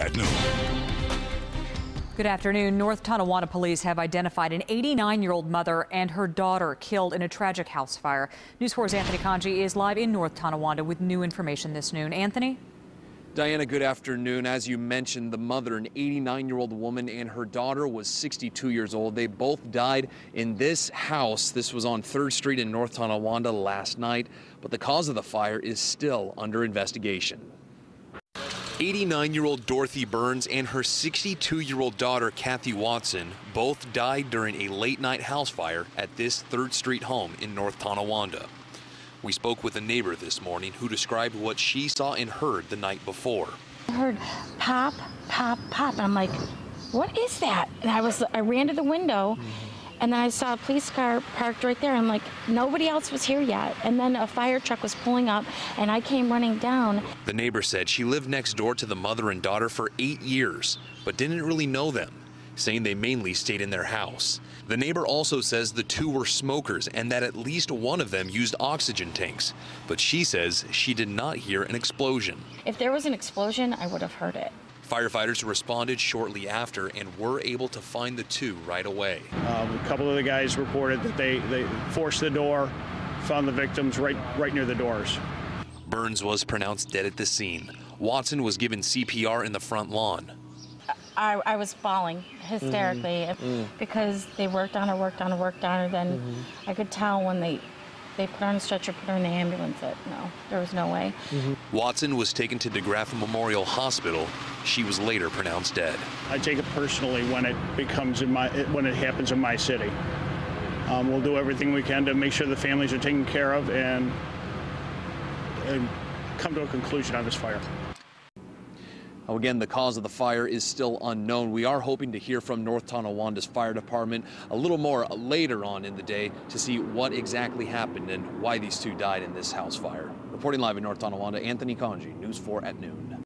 at noon. Good afternoon. North Tonawanda police have identified an 89-year-old mother and her daughter killed in a tragic house fire. News 4's Anthony Kanji is live in North Tonawanda with new information this noon. Anthony? Diana, good afternoon. As you mentioned, the mother, an 89-year-old woman, and her daughter was 62 years old. They both died in this house. This was on 3rd Street in North Tonawanda last night, but the cause of the fire is still under investigation. 89-year-old Dorothy Burns and her 62-year-old daughter, Kathy Watson, both died during a late-night house fire at this 3rd Street home in North Tonawanda. We spoke with a neighbor this morning who described what she saw and heard the night before. I heard pop, pop, pop, and I'm like, what is that? And I ran to the window, and then I saw a police car parked right there. I'm like, nobody else was here yet. And then a fire truck was pulling up, and I came running down. The neighbor said she lived next door to the mother and daughter for 8 years, but didn't really know them, saying they mainly stayed in their house. The neighbor also says the two were smokers and that at least one of them used oxygen tanks, but she says she did not hear an explosion. If there was an explosion, I would have heard it. Firefighters responded shortly after and were able to find the two right away. A couple of the guys reported that they forced the door, found the victims right near the doors. Burns was pronounced dead at the scene. Watson was given CPR in the front lawn. I was bawling hysterically because they worked on her. Then I could tell when they put her on a stretcher, put her in the ambulance, that no, there was no way. Watson was taken to DeGraff Memorial Hospital. She was later pronounced dead. I take it personally when it happens in my city. We'll do everything we can to make sure the families are taken care of and come to a conclusion on this fire. Again, the cause of the fire is still unknown. We are hoping to hear from North Tonawanda's fire department a little more later on in the day to see what exactly happened and why these two died in this house fire. Reporting live in North Tonawanda, Anthony Kanji, News 4 at noon.